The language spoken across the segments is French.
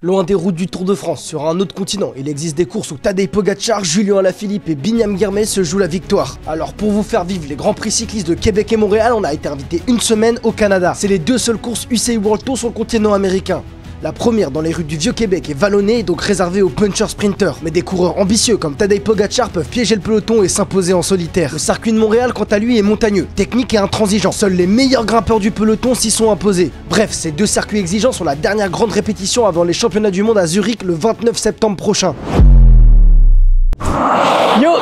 Loin des routes du Tour de France, sur un autre continent, il existe des courses où Tadej Pogacar, Julien Alaphilippe et Binyam Girmay se jouent la victoire. Alors pour vous faire vivre les grands prix cyclistes de Québec et Montréal, on a été invité une semaine au Canada. C'est les deux seules courses UCI World Tour sur le continent américain. La première dans les rues du Vieux-Québec est vallonnée et donc réservée aux punchers sprinters. Mais des coureurs ambitieux comme Tadej Pogacar peuvent piéger le peloton et s'imposer en solitaire. Le circuit de Montréal quant à lui est montagneux, technique et intransigeant. Seuls les meilleurs grimpeurs du peloton s'y sont imposés. Bref, ces deux circuits exigeants sont la dernière grande répétition avant les championnats du monde à Zurich le 29 septembre prochain.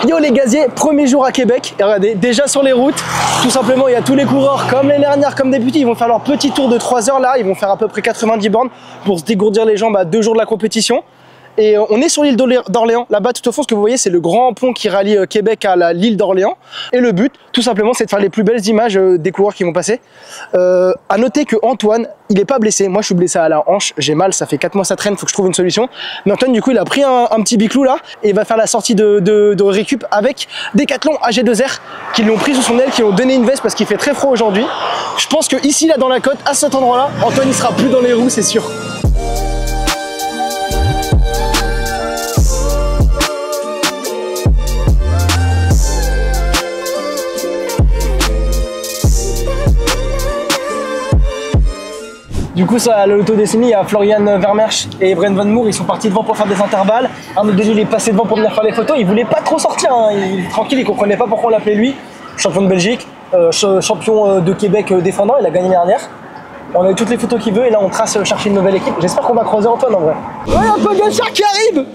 Yo les gaziers, premier jour à Québec, et regardez, déjà sur les routes, tout simplement il y a tous les coureurs comme les dernières, comme d'habitude, ils vont faire leur petit tour de 3 heures là, ils vont faire à peu près 90 bornes pour se dégourdir les jambes à 2 jours de la compétition. Et on est sur l'île d'Orléans, là-bas tout au fond ce que vous voyez c'est le grand pont qui rallie Québec à l'île d'Orléans. Et le but tout simplement c'est de faire les plus belles images des coureurs qui vont passer. À noter que Antoine il est pas blessé, moi je suis blessé à la hanche, j'ai mal, ça fait 4 mois ça traîne, faut que je trouve une solution. Mais Antoine du coup il a pris un petit biclou là et il va faire la sortie de récup avec Decathlon AG2R qui l'ont pris sous son aile, qui l'ont donné une veste parce qu'il fait très froid aujourd'hui. Je pense que ici là dans la côte, à cet endroit là, Antoine il sera plus dans les roues c'est sûr. Du coup, ça, à l'autodescenie, il y a Florian Vermersch et Brent Van Moer, ils sont partis devant pour faire des intervalles. Arnaud Delis, il est passé devant pour venir faire les photos. Il voulait pas trop sortir, hein. Il est tranquille, il comprenait pas pourquoi on l'appelait lui. Champion de Belgique, champion de Québec défendant, il a gagné l'année dernière. On a eu toutes les photos qu'il veut et là on trace chercher une nouvelle équipe. J'espère qu'on va croiser Antoine en vrai. Ouais, il y a Pogacar qui arrive.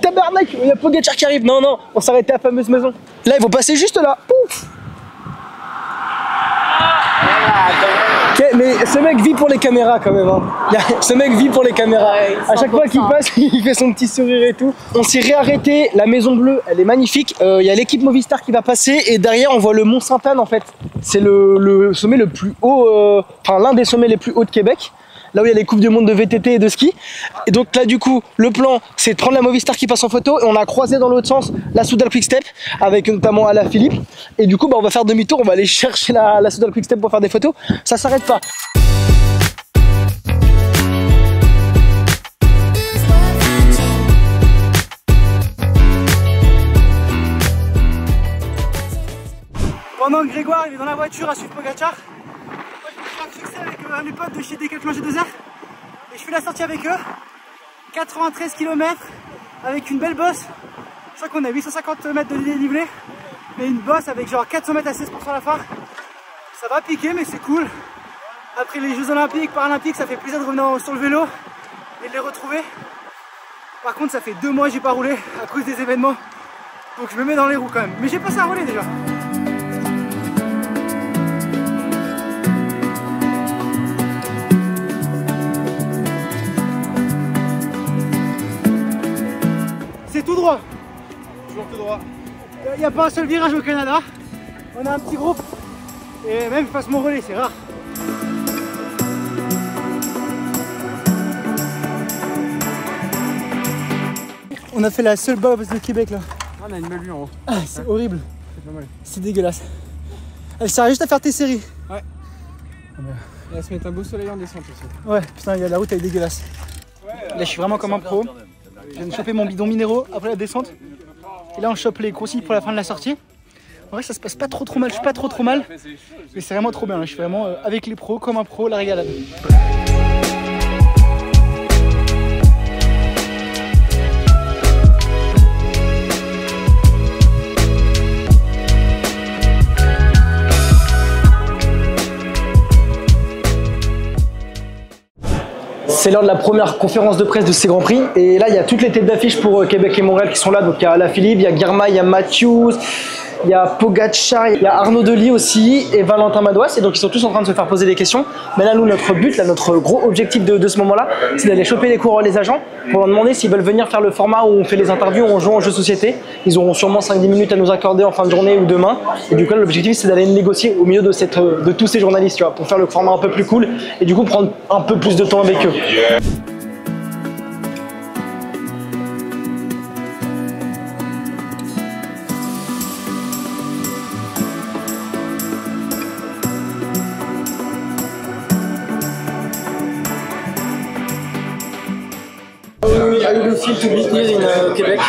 Tabarnak, il y a Pogacar qui arrive. Non, on s'arrêtait à la fameuse maison. Là, ils vont passer juste là. Pouf. Okay, mais ce mec vit pour les caméras quand même, hein. Ce mec vit pour les caméras. Ouais, à chaque fois qu'il passe, il fait son petit sourire et tout. On s'est réarrêté, la Maison Bleue, elle est magnifique. Il y a l'équipe Movistar qui va passer et derrière on voit le Mont Sainte-Anne en fait. C'est le sommet le plus haut, enfin l'un des sommets les plus hauts de Québec. Là où il y a les coupes du monde de VTT et de ski. Et donc là du coup, le plan c'est de prendre la Movistar qui passe en photo et on a croisé dans l'autre sens la Soudal Quick-Step avec notamment Alaphilippe. Et du coup bah, on va faire demi-tour, on va aller chercher la Soudal Quick-Step pour faire des photos. Ça s'arrête pas. Pendant que Grégoire il est dans la voiture à suivre Pogacar, moi je me fais un succès avec mes potes de chez Decathlon G2R et je fais la sortie avec eux. 93 km avec une belle bosse. Je crois qu'on a 850 mètres de dénivelé, mais une bosse avec genre 400 mètres à 16% à la fin. Ça va piquer mais c'est cool. Après les Jeux Olympiques, Paralympiques, ça fait plaisir de revenir sur le vélo et de les retrouver. Par contre ça fait 2 mois que j'ai pas roulé à cause des événements, donc je me mets dans les roues quand même. Mais j'ai passé à rouler déjà. C'est tout droit. Toujours tout droit. Il n'y a pas un seul virage au Canada. On a un petit groupe. Et même je passe mon relais, c'est rare. On a fait la seule bosse de Québec là. On a une belle vue en haut. Ah, c'est horrible. C'est dégueulasse. Elle sert juste à faire tes séries. Ouais. Et à se mettre un beau soleil en descente aussi. Ouais, putain, la route elle est dégueulasse. Là je suis vraiment comme un pro. Je viens de choper mon bidon minéraux après la descente. Et là on chope les consignes pour la fin de la sortie. En vrai ça se passe pas trop mal, je suis pas trop mal. Mais c'est vraiment trop bien, je suis vraiment avec les pros, comme un pro, la régalade. C'est l'heure de la première conférence de presse de ces Grands Prix et là il y a toutes les têtes d'affiche pour Québec et Montréal qui sont là. Donc il y a Alaphilippe, il y a Girmay, il y a Matthews, il y a Pogacar, il y a Arnaud Delis aussi et Valentin Madouas et donc ils sont tous en train de se faire poser des questions. Mais là nous notre but, là, notre gros objectif de ce moment là c'est d'aller choper les coureurs, les agents pour leur demander s'ils veulent venir faire le format où on fait les interviews, où on joue en jeu société. Ils auront sûrement 5-10 minutes à nous accorder en fin de journée ou demain et du coup l'objectif c'est d'aller négocier au milieu de tous ces journalistes tu vois, pour faire le format un peu plus cool et du coup prendre un peu plus de temps avec eux. how you do feel to be here in Quebec?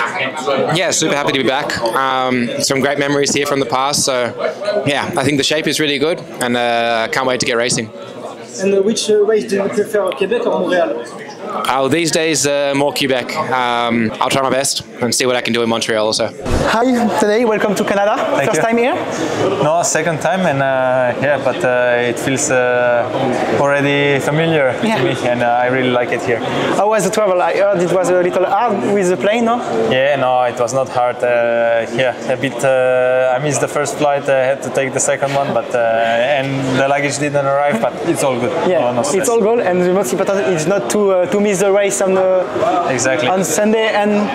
Yeah, super happy to be back. Some great memories here from the past. So, yeah, I think the shape is really good, and can't wait to get racing. And which race do you prefer, Quebec or Montreal? Oh, these days more Quebec. I'll try my best and see what I can do in Montreal also. Hi, today welcome to Canada. Thank First you. time here? No, second time, and yeah, but it feels already familiar to me, and I really like it here. How was the travel? I heard it was a little hard with the plane, no? Yeah, no, it was not hard. Yeah, a bit. I missed the first flight. I had to take the second one, but and the luggage didn't arrive, but it's all good. Yeah, no stress. it's all good, and the most important is not to miss the race on Exactly. on Sunday and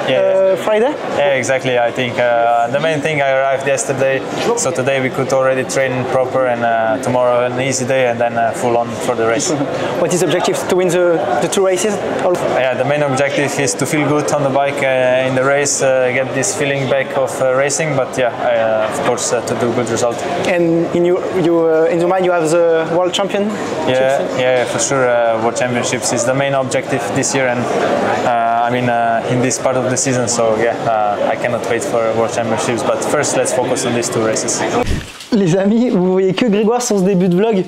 Friday. Yeah, exactly. I think the main thing, I arrived yesterday, so today we could already train proper, and tomorrow an easy day, and then full on for the race. What is the objective to win the two races? Yeah, the main objective is to feel good on the bike in the race, get this feeling back of racing, but yeah, of course to do good result. And in your mind you have the world champion? Yeah, for sure. World Championships is the main objective this year, and I mean in this part of the season. So yeah, I cannot wait for World Championships. But first, let's focus on these two races. Les amis, vous voyez que Grégoire sur ce début de vlog.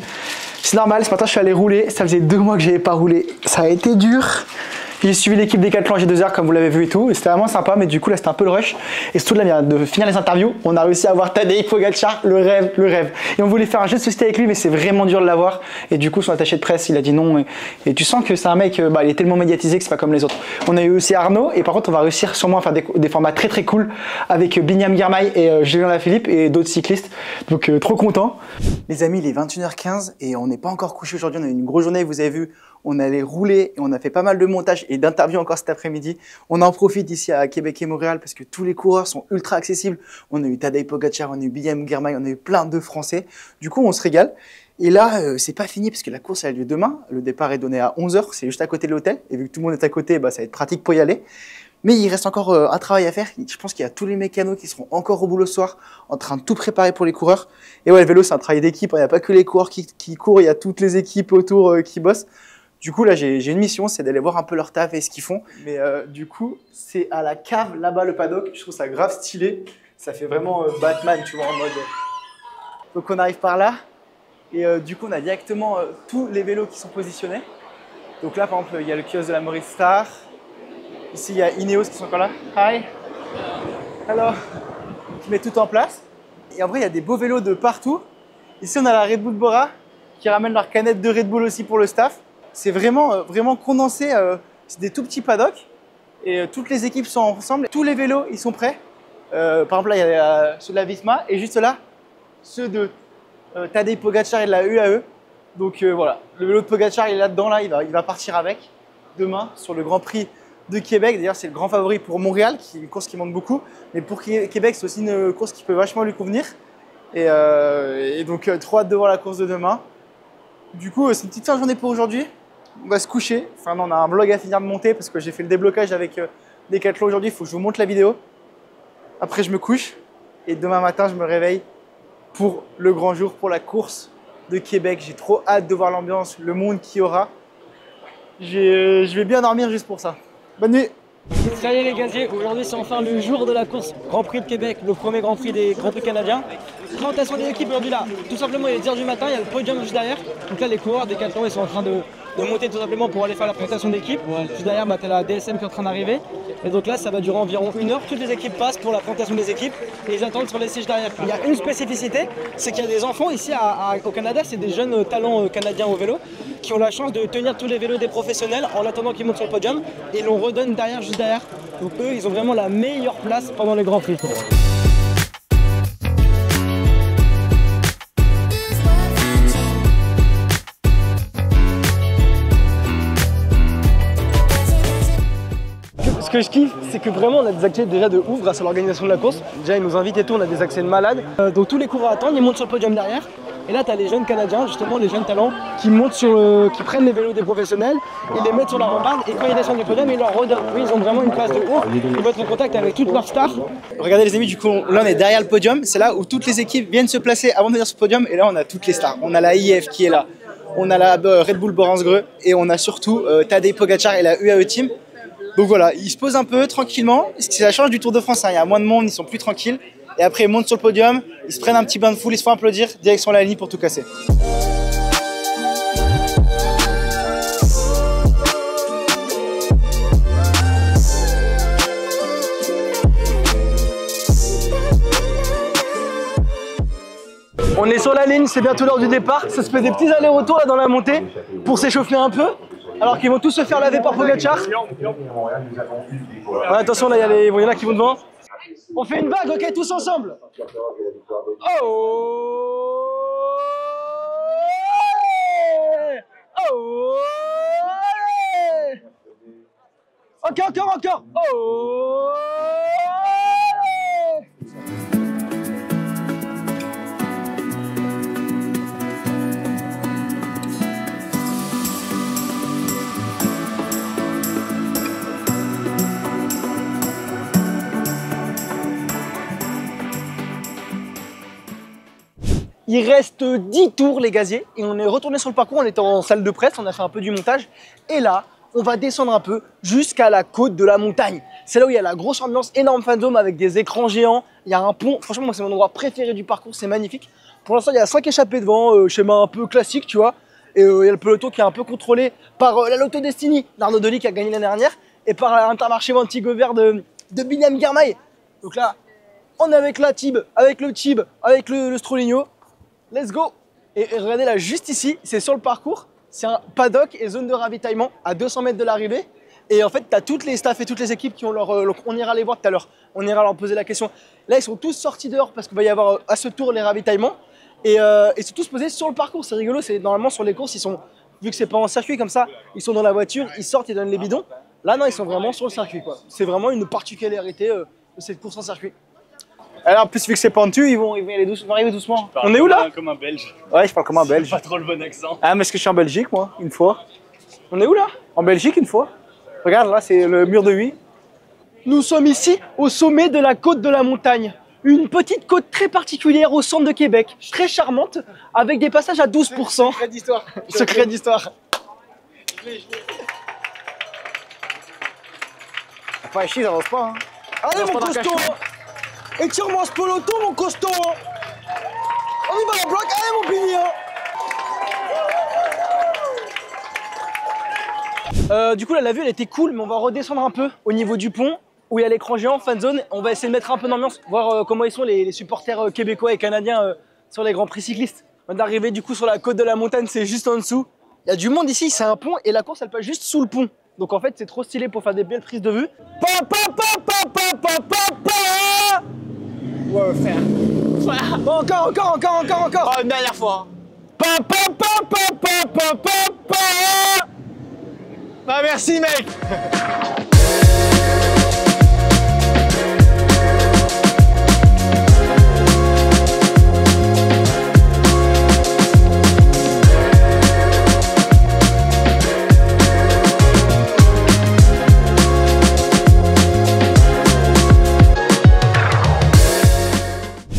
C'est normal, ce matin je suis allé rouler. Ça faisait 2 mois que j'avais pas roulé. Ça a été dur. J'ai suivi l'équipe Decathlon G2R comme vous l'avez vu et tout, et c'était vraiment sympa, mais du coup là c'était un peu le rush. Et surtout là, de finir les interviews, on a réussi à avoir Tadej Pogačar, le rêve. Et on voulait faire un jeu de société avec lui, mais c'est vraiment dur de l'avoir. Et du coup son attaché de presse, il a dit non. Et tu sens que c'est un mec, il est tellement médiatisé que c'est pas comme les autres. On a eu aussi Arnaud, et par contre on va réussir sûrement à faire des formats très très cool avec Binyam Girmay et Julien Lafilippe et d'autres cyclistes. Donc trop content. Les amis, il est 21h15 et on n'est pas encore couché aujourd'hui, on a eu une grosse journée, vous avez vu. On allait rouler et on a fait pas mal de montage et d'interviews encore cet après-midi. On en profite ici à Québec et Montréal parce que tous les coureurs sont ultra accessibles. On a eu Tadej Pogačar, on a eu Binyam Girmay, on a eu plein de Français. Du coup, on se régale. Et là, c'est pas fini parce que la course a lieu demain. Le départ est donné à 11 h, c'est juste à côté de l'hôtel. Et vu que tout le monde est à côté, ça va être pratique pour y aller. Mais il reste encore un travail à faire. Je pense qu'il y a tous les mécanos qui seront encore au boulot ce soir, en train de tout préparer pour les coureurs. Et ouais, le vélo, c'est un travail d'équipe. Il n'y a pas que les coureurs qui courent, il y a toutes les équipes autour qui bossent. Du coup, là, j'ai une mission, c'est d'aller voir un peu leur taf et ce qu'ils font. Mais du coup, c'est à la cave, là-bas, le paddock. Je trouve ça grave stylé. Ça fait vraiment Batman, tu vois, en mode... Donc, on arrive par là. Et du coup, on a directement tous les vélos qui sont positionnés. Donc là, par exemple, il y a le kiosque de la Maurice Star. Ici, il y a Ineos qui sont encore là. Hi. Alors, qui met tout en place. Et en vrai, il y a des beaux vélos de partout. Ici, on a la Red Bull Bora qui ramène leur canette de Red Bull aussi pour le staff. C'est vraiment condensé, c'est des tout petits paddocks et toutes les équipes sont ensemble. Tous les vélos, ils sont prêts. Par exemple, là, il y a ceux de la Visma et juste là, ceux de Tadej Pogačar et de la UAE. Donc voilà, le vélo de Pogačar, il est là-dedans, là, il va partir avec demain sur le Grand Prix de Québec. D'ailleurs, c'est le grand favori pour Montréal, qui est une course qui monte beaucoup. Mais pour Québec, c'est aussi une course qui peut vachement lui convenir. Et donc, trop hâte de voir la course de demain. Du coup, c'est une petite fin de journée pour aujourd'hui. On va se coucher. Enfin, non, on a un vlog à finir de monter parce que j'ai fait le déblocage avec Decathlon aujourd'hui. Il faut que je vous montre la vidéo. Après, je me couche. Et demain matin, je me réveille pour le grand jour, pour la course de Québec. J'ai trop hâte de voir l'ambiance, le monde qu'il y aura. Je vais bien dormir juste pour ça. Bonne nuit. Ça y est les gaziers, aujourd'hui c'est enfin le jour de la course Grand Prix de Québec, le premier Grand Prix des Grands Prix canadiens. Présentation des équipes aujourd'hui là, tout simplement il est 10 h du matin, il y a le podium juste derrière. Donc là les coureurs des Decathlon ils sont en train de monter tout simplement pour aller faire la présentation d'équipe. Juste derrière tu as la DSM qui est en train d'arriver. Et donc là ça va durer environ 1 heure, toutes les équipes passent pour la présentation des équipes et ils attendent sur les sièges derrière. Il y a une spécificité, c'est qu'il y a des enfants ici au Canada, c'est des jeunes talents canadiens au vélo qui ont la chance de tenir tous les vélos des professionnels en attendant qu'ils montent sur le podium et l'on redonne derrière, juste derrière. Donc eux, ils ont vraiment la meilleure place pendant les Grands Prix. Ce que je kiffe, c'est que vraiment on a des accès déjà de ouf grâce à l'organisation de la course. Déjà ils nous invitent et tout, on a des accès de malades. Donc tous les coureurs attendent, ils montent sur le podium derrière. Et là tu as les jeunes Canadiens, justement les jeunes talents, qui montent qui prennent les vélos des professionnels, ils les mettent sur la rambarde et quand ils descendent du podium, ils leur redonnent. Oui, ils ont vraiment une place de ouf, ils vont être en contact avec toutes leurs stars. Regardez les amis, du coup là on est derrière le podium, c'est là où toutes les équipes viennent se placer avant de venir sur le podium et là on a toutes les stars. On a la IF qui est là, on a la Red Bull Boransgreux et on a surtout Tadej Pogačar et la UAE Team. Donc voilà, ils se posent un peu tranquillement. C'est la change du Tour de France, hein. Il y a moins de monde, ils sont plus tranquilles. Et après, ils montent sur le podium, ils se prennent un petit bain de foule, ils se font applaudir, direction la ligne pour tout casser. On est sur la ligne, c'est bientôt l'heure du départ. Ça se fait des petits allers-retours là dans la montée pour s'échauffer un peu. Alors qu'ils vont tous se faire laver par Pogacar. Ouais, attention, là, il y en a qui vont devant. On fait une vague, ok, tous ensemble. Oh! Oh! Ok, encore. Oh! Il reste 10 tours les gaziers et on est retourné sur le parcours, on était en salle de presse, on a fait un peu du montage et là on va descendre un peu jusqu'à la côte de la montagne. C'est là où il y a la grosse ambiance, énorme fandom avec des écrans géants, il y a un pont, franchement moi c'est mon endroit préféré du parcours, c'est magnifique. Pour l'instant il y a 5 échappées devant, schéma un peu classique tu vois, et il y a le peloton qui est un peu contrôlé par la Lotto Destiny d'Arnaud Delis qui a gagné l'année dernière et par l'Intermarché Vantigo Vert de Binyam Girmay. Donc là on est avec la Tib, avec le Tib, avec le Stroligno. Let's go! Et regardez là, juste ici, c'est sur le parcours, c'est un paddock et zone de ravitaillement à 200 mètres de l'arrivée. Et en fait, tu as toutes les staffs et toutes les équipes qui ont leur... on ira les voir tout à l'heure, on ira leur poser la question. Là, ils sont tous sortis dehors parce qu'il va y avoir à ce tour les ravitaillements. Et ils sont tous posés sur le parcours, c'est rigolo, c'est normalement sur les courses, ils sont, vu que c'est pas en circuit comme ça, ils sont dans la voiture, ils sortent, ils donnent les bidons. Là, non, ils sont vraiment sur le circuit, quoi. C'est vraiment une particularité de cette course en circuit. Alors, en plus, vu que c'est pentu, ils vont arriver doucement. On est où là? Comme un Belge. Ouais, je parle comme un Belge. Pas trop le bon accent. Ah, mais est-ce que je suis en Belgique, moi, une fois? On est où là? En Belgique, une fois. Regarde, là, c'est le mur de Huy. Nous sommes ici, au sommet de la côte de la montagne. Une petite côte très particulière au centre de Québec, très charmante, avec des passages à 12%. Secret d'histoire. Secret d'histoire. Enfin, ici, ça avance pas. Hein. Allez, mon costaud! Étire-moi ce peloton, mon costaud! On y va la bloc, allez, mon pignon! Du coup, là, la vue, elle était cool, mais on va redescendre un peu au niveau du pont, où il y a l'écran géant, fan zone. On va essayer de mettre un peu d'ambiance, voir comment ils sont les supporters québécois et canadiens sur les grands prix cyclistes. On vient d'arriver du coup sur la côte de la montagne, c'est juste en dessous. Il y a du monde ici, c'est un pont, et la course, elle passe juste sous le pont. Donc en fait, c'est trop stylé pour faire des belles prises de vue. Ouais, faire. Bon, encore. Oh, une dernière fois. Bah merci mec.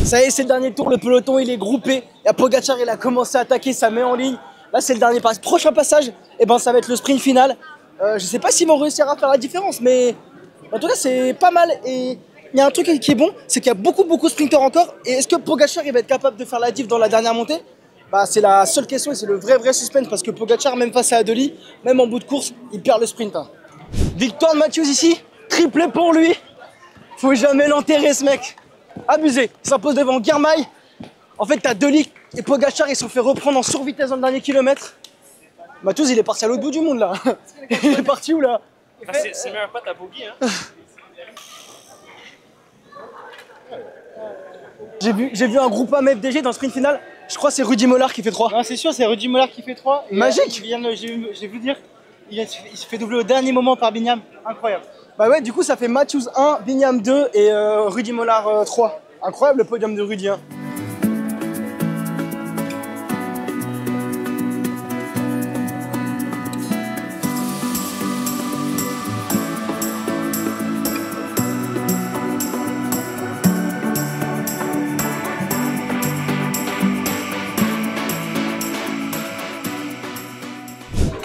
Ça y est, c'est le dernier tour, le peloton il est groupé. Et Pogacar il a commencé à attaquer, ça met en ligne. Là c'est le dernier passage. Prochain passage, et ben, ça va être le sprint final. Je sais pas s'ils vont réussir à faire la différence, mais en tout cas c'est pas mal. Et il y a un truc qui est bon, c'est qu'il y a beaucoup de sprinteurs encore. Et est-ce que Pogacar il va être capable de faire la diff dans la dernière montée? Bah, c'est la seule question et c'est le vrai suspense parce que Pogacar, même face à Adeli, même en bout de course, il perd le sprint. Hein. Victoire de Matthews ici, triplé pour lui. Faut jamais l'enterrer ce mec. Abusé, il s'impose devant Girmay. En fait, t'as Delis et Pogacar, ils se sont fait reprendre en survitesse dans le dernier kilomètre. Matthews, il est parti à l'autre bout du monde là. Il est parti où là? Ah, c'est le meilleur pote à Bogey. Hein. J'ai vu un groupe FDG dans le sprint final. Je crois que c'est Rudy Mollard qui fait 3. Non, c'est sûr, c'est Rudy Mollard qui fait 3. Magique. J'ai vu dire, il se fait doubler au dernier moment par Binyam. Incroyable. Bah ouais, du coup, ça fait Matthews 1, Binyam 2 et Rudy Mollard 3. Incroyable le podium de Rudy. Hein.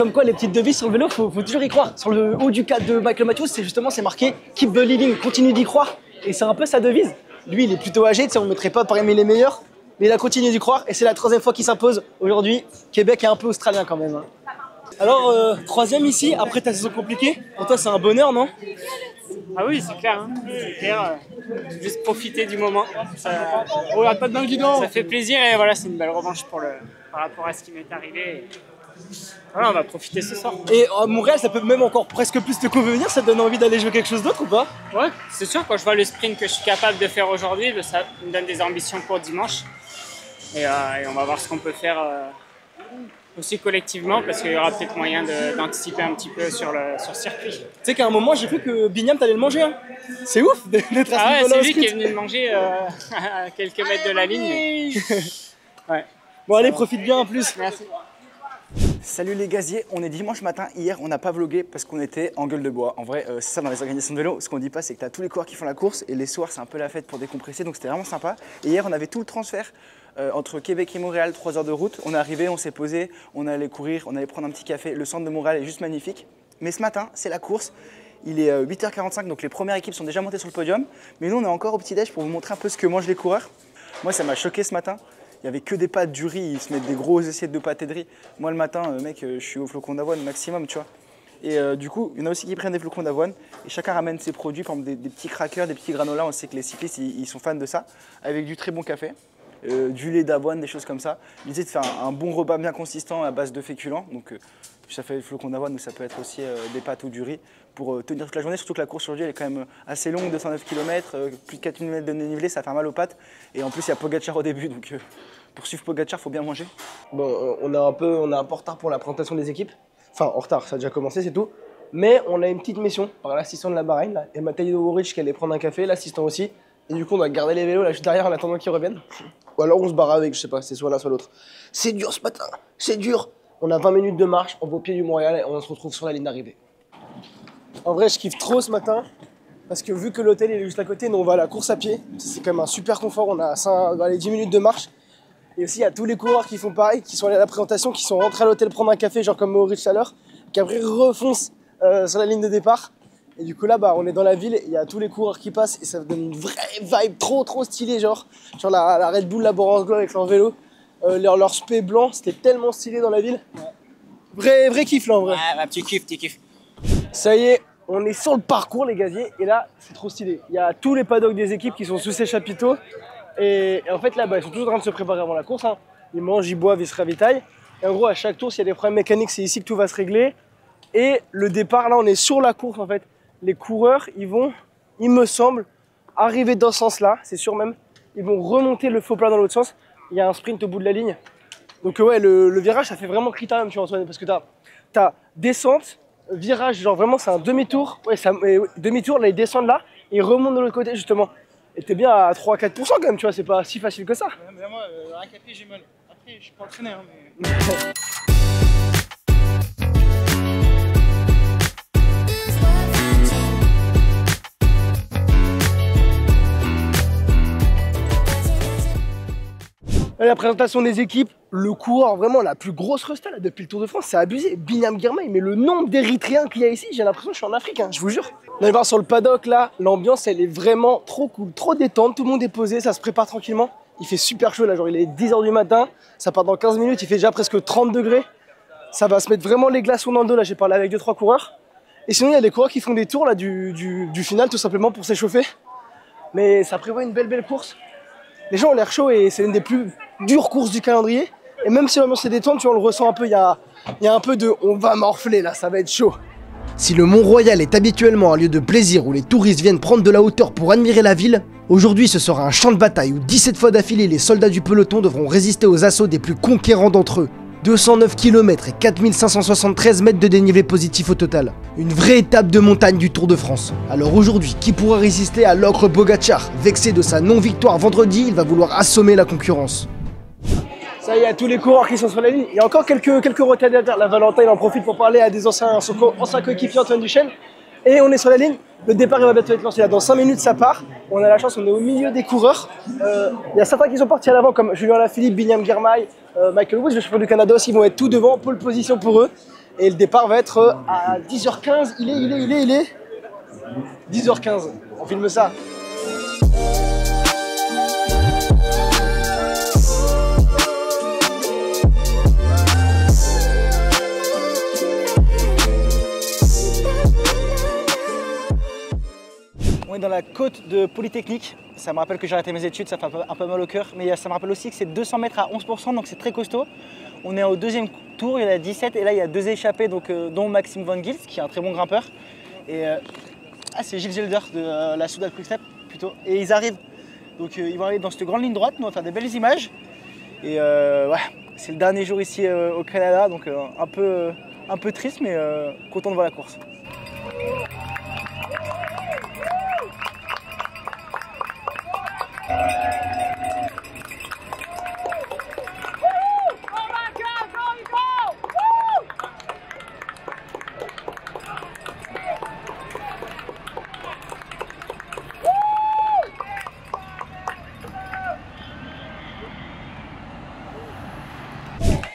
comme quoi les petites devises sur le vélo, faut toujours y croire. Sur le haut du cadre de Michael Matthews, c'est marqué Keep believing, continue d'y croire. Et c'est un peu sa devise. Lui, il est plutôt âgé, on ne mettrait pas parmi les meilleurs, mais il a continué d'y croire et c'est la 3e fois qu'il s'impose aujourd'hui. Québec est un peu australien quand même. Hein. Alors, 3e ici, après ta saison compliquée, pour toi c'est un bonheur, non? Ah oui, c'est clair. Hein. C'est clair. Juste profiter du moment. Ça fait plaisir et voilà, c'est une belle revanche par rapport à ce qui m'est arrivé. Voilà, on va profiter ce soir. Et à Montréal, ça peut même encore presque plus te convenir, ça te donne envie d'aller jouer quelque chose d'autre ou pas? Ouais, c'est sûr, quand je vois le sprint que je suis capable de faire aujourd'hui, ça me donne des ambitions pour dimanche. Et on va voir ce qu'on peut faire aussi collectivement, parce qu'il y aura peut-être moyen d'anticiper un petit peu sur le circuit. Tu sais qu'à un moment, j'ai cru que Bignam t'allais le manger. Hein. C'est ouf d'être à ce niveau-là. Ah ouais, c'est lui qui est venu le manger à quelques mètres de la ligne. Mais... Ouais. Bon allez, profite bien en plus. Merci. Salut les gaziers, on est dimanche matin. Hier, on n'a pas vlogué parce qu'on était en gueule de bois. En vrai, c'est ça dans les organisations de vélo. Ce qu'on dit pas, c'est que tu as tous les coureurs qui font la course et les soirs, c'est un peu la fête pour décompresser. Donc c'était vraiment sympa. Et hier, on avait tout le transfert entre Québec et Montréal, 3 heures de route. On est arrivé, on s'est posé, on allait courir, on allait prendre un petit café. Le centre de Montréal est juste magnifique. Mais ce matin, c'est la course. Il est 8h45, donc les premières équipes sont déjà montées sur le podium. Mais nous, on est encore au petit-déj pour vous montrer un peu ce que mangent les coureurs. Moi, ça m'a choqué ce matin. Il n'y avait que des pâtes, du riz, ils se mettent des grosses assiettes de pâtes et de riz. Moi le matin, mec, je suis au flocon d'avoine maximum, tu vois. Et du coup, il y en a aussi qui prennent des flocons d'avoine et chacun ramène ses produits, par exemple des petits crackers, des petits granolas. On sait que les cyclistes, ils sont fans de ça, avec du très bon café, du lait d'avoine, des choses comme ça. L'idée de faire un bon repas bien consistant à base de féculents. Donc ça fait le flocon d'avoine, mais ça peut être aussi des pâtes ou du riz pour tenir toute la journée. Surtout que la course aujourd'hui, elle est quand même assez longue, 209 km, plus de 4000 mètres de dénivelé, ça fait mal aux pattes. Et en plus, il y a Pogacar au début, donc pour suivre Pogacar, il faut bien manger. Bon, on est un peu en retard pour la présentation des équipes. Enfin, en retard, ça a déjà commencé, c'est tout. Mais on a une petite mission par l'assistant de la Bahreïn, là, et Mathieu Worich qui allait prendre un café, l'assistant aussi. Et du coup, on doit garder les vélos là juste derrière en attendant qu'ils reviennent. Ou alors on se barre avec, je sais pas, c'est soit l'un soit l'autre. C'est dur ce matin, c'est dur. On a 20 minutes de marche, on va au pied du Montréal et on se retrouve sur la ligne d'arrivée. En vrai, je kiffe trop ce matin. Parce que vu que l'hôtel est juste à côté, nous on va à la course à pied. C'est quand même un super confort, on a les 10 minutes de marche. Et aussi il y a tous les coureurs qui font pareil, qui sont allés à la présentation, qui sont rentrés à l'hôtel prendre un café, genre comme Maurice à l'heure, qui après refoncent sur la ligne de départ. Et du coup là on est dans la ville, il y a tous les coureurs qui passent et ça donne une vraie vibe trop stylée, genre la Red Bull Laborance Glow avec leur vélo, leur spé blanc, c'était tellement stylé dans la ville. Ouais. Vrai kiff là en vrai. Ouais, petit kiff. Ça y est, on est sur le parcours les gaziers et là c'est trop stylé. Il y a tous les paddocks des équipes qui sont sous ces chapiteaux et en fait là ils sont tous en train de se préparer avant la course. Hein. Ils mangent, ils boivent, ils se ravitaillent. Et en gros à chaque tour s'il y a des problèmes mécaniques c'est ici que tout va se régler. Et le départ là on est sur la course en fait. Les coureurs ils vont, il me semble, arriver dans ce sens là, c'est sûr même. Ils vont remonter le faux plat dans l'autre sens. Il y a un sprint au bout de la ligne. Donc ouais le virage ça fait vraiment critérium tu vois Antoine parce que t'as descente, virage, genre vraiment c'est un demi-tour, demi-tour, là ils descendent là, et ils remontent de l'autre côté justement. Et t'es bien à 3-4% quand même, tu vois, c'est pas si facile que ça. Ouais, mais moi, rien qu'à pied j'ai mal. Après, je suis pas entraîné, hein, mais... La présentation des équipes, le coureur vraiment la plus grosse resta là, depuis le Tour de France, c'est abusé. Bignam Girmay, mais le nombre d'Érythréens qu'il y a ici, j'ai l'impression que je suis en Afrique, hein, je vous jure. On va voir sur le paddock là, l'ambiance elle est vraiment trop cool, trop détente, tout le monde est posé, ça se prépare tranquillement. Il fait super chaud là, genre il est 10h du matin, ça part dans 15 minutes, il fait déjà presque 30 degrés. Ça va se mettre vraiment les glaçons dans le dos là, j'ai parlé avec 2-3 coureurs. Et sinon il y a des coureurs qui font des tours là du final tout simplement pour s'échauffer. Mais ça prévoit une belle course. Les gens ont l'air chauds et c'est une des plus dures courses du calendrier. Et même si l'ambiance est détente, tu vois, on le ressent un peu, il y a un peu de on va morfler là, ça va être chaud. Si le Mont-Royal est habituellement un lieu de plaisir où les touristes viennent prendre de la hauteur pour admirer la ville, aujourd'hui ce sera un champ de bataille où 17 fois d'affilée les soldats du peloton devront résister aux assauts des plus conquérants d'entre eux. 209 km et 4573 mètres de dénivelé positif au total. Une vraie étape de montagne du Tour de France. Alors aujourd'hui, qui pourra résister à l'ogre Pogacar? Vexé de sa non-victoire vendredi, il va vouloir assommer la concurrence. Ça y est, tous les coureurs qui sont sur la ligne. Il y a encore quelques retardataires. La Valentin, il en profite pour parler à des anciens coéquipiers Antoine Duchesne. Et on est sur la ligne. Le départ il va bientôt être lancé. Là, dans 5 minutes, ça part. On a la chance, on est au milieu des coureurs. Il y a certains qui sont partis à l'avant, comme Julien Lafilippe, Bignam Girmay, Michael Woods, le champion du Canada aussi, ils vont être tout devant, pole position pour eux. Et le départ va être à 10h15. Il est 10h15. On filme ça. On est dans la côte de Polytechnique. Ça me rappelle que j'ai arrêté mes études, ça fait un peu mal au cœur. Mais ça me rappelle aussi que c'est 200 mètres à 11%, donc c'est très costaud. On est au deuxième tour, il y en a 17 et là il y a 2 échappés, donc, dont Maxime Van Gils, qui est un très bon grimpeur. Et c'est Gilles Gelder de la Soudal Quick Step plutôt. Et ils arrivent. Donc ils vont arriver dans cette grande ligne droite, nous on va faire des belles images. Et ouais, c'est le dernier jour ici au Canada, donc un peu triste, mais content de voir la course.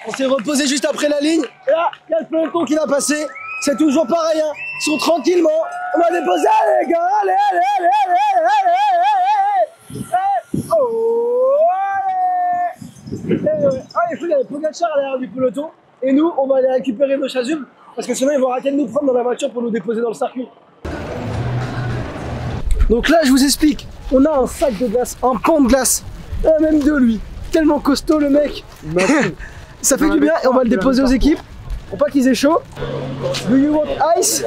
On s'est reposé juste après la ligne. Et là, il y a le peloton qui va passer. C'est toujours pareil, hein. Ils sont tranquillement. On va déposer, allez les gars, allez. Oh, allez. Ah, il y avait Pogacar à l'arrière du peloton. Et nous, on va aller récupérer nos chasubles. Parce que sinon, ils vont arrêter de nous prendre dans la voiture pour nous déposer dans le circuit. Donc là, je vous explique. On a un sac de glace, un pan de glace. Même de lui. Tellement costaud le mec. Ça fait du bien et on va le déposer aux équipes pour pas qu'ils aient chaud. Do you want ice?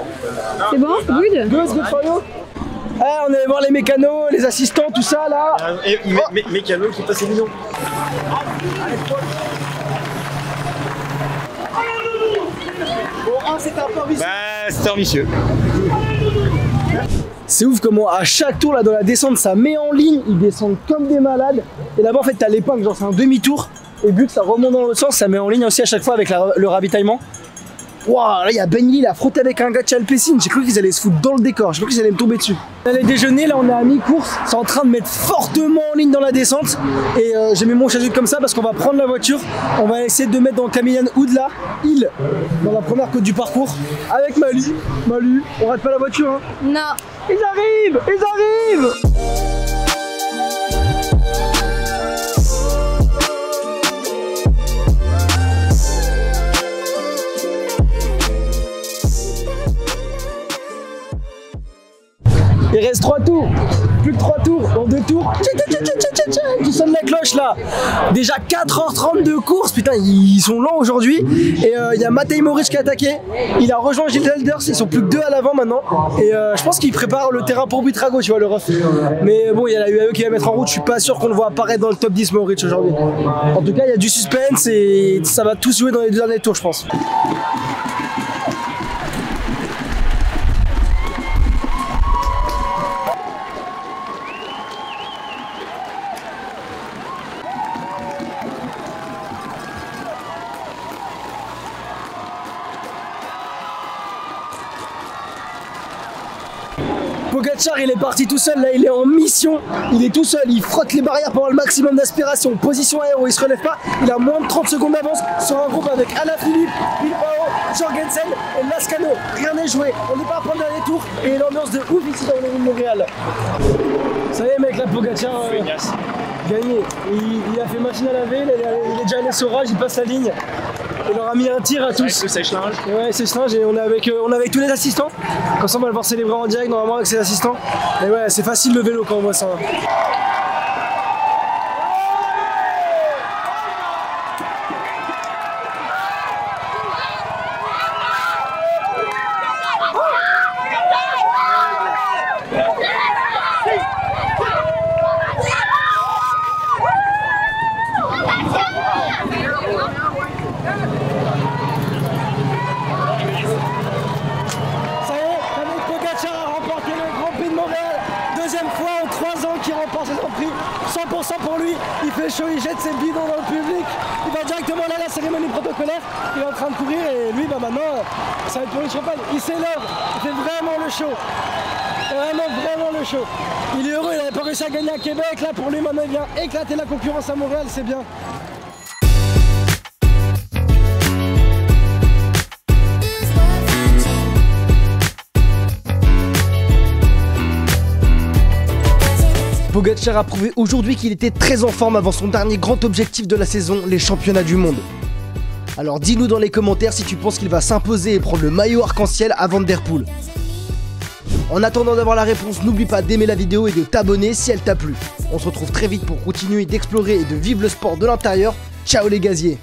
C'est bon? Good? Good for you. On est allé voir les mécanos, les assistants, tout ça là. Et mécanos qui passent les millions. Bon, c'était un peu vicieux. C'était vicieux. C'est ouf comment à chaque tour là dans la descente ça met en ligne, ils descendent comme des malades. Et là-bas en fait t'as l'épingle, genre c'est un demi-tour. Et vu que ça remonte dans l'autre sens, ça met en ligne aussi à chaque fois avec le ravitaillement. Waouh, là il y a Ben Lee, il a frotté avec un gars de chez Alpecin. J'ai cru qu'ils allaient se foutre dans le décor, j'ai cru qu'ils allaient me tomber dessus. On allait déjeuner, là on est à mi-course, c'est en train de mettre fortement en ligne dans la descente. Et j'ai mis mon chasuble comme ça parce qu'on va prendre la voiture. On va essayer de mettre dans Camillian Hood là, dans la première côte du parcours. Avec Mali, on rate pas la voiture hein. Non. Ils arrivent. Il reste 3 tours, plus que 3 tours, dans 2 tours, tu sonnes la cloche là. Déjà 4h30 de course, putain ils sont lents aujourd'hui. Et il y a Matej Moric qui a attaqué, il a rejoint Gilles Elders, ils sont plus que 2 à l'avant maintenant. Et je pense qu'ils préparent le terrain pour Buitrago, tu vois le ref. Mais bon, il y a la UAE qui va mettre en route, je suis pas sûr qu'on le voit apparaître dans le top 10 Moric aujourd'hui. En tout cas il y a du suspense et ça va tout se jouer dans les 2 derniers tours je pense. Pogacar il est parti tout seul, là il est en mission, il est tout seul, il frotte les barrières pour avoir le maximum d'aspiration, position aéro, il se relève pas, il a moins de 30 secondes d'avance sur un groupe avec Alaphilippe, Bilbao, Jorgensen et Lascano. Rien n'est joué, on n'est pas à prendre les tours et l'ambiance de ouf ici dans le de Montréal. Ça y est mec, là Pogacar gagné, il a fait machine à laver, il est déjà allé sur rage, il passe la ligne. Il leur a mis un tir à tous. Avec le sèche-linge. Ouais, sèche-linge et on est avec tous les assistants. Comme ça on va le voir célébrer en direct normalement avec ses assistants. Et ouais, c'est facile le vélo quand on voit ça. Pour lui, il fait chaud, il jette ses bidons dans le public, il va directement là à la cérémonie protocolaire, il est en train de courir et lui bah maintenant ça va être pour une champagne, il s'élève, il fait vraiment le show, vraiment le show. Il est heureux, il n'avait pas réussi à gagner à Québec, là pour lui maintenant il vient éclater la concurrence à Montréal, c'est bien. Pogacar a prouvé aujourd'hui qu'il était très en forme avant son dernier grand objectif de la saison, les championnats du monde. Alors dis-nous dans les commentaires si tu penses qu'il va s'imposer et prendre le maillot arc-en-ciel à Van Der Poel. En attendant d'avoir la réponse, n'oublie pas d'aimer la vidéo et de t'abonner si elle t'a plu. On se retrouve très vite pour continuer d'explorer et de vivre le sport de l'intérieur. Ciao les gaziers!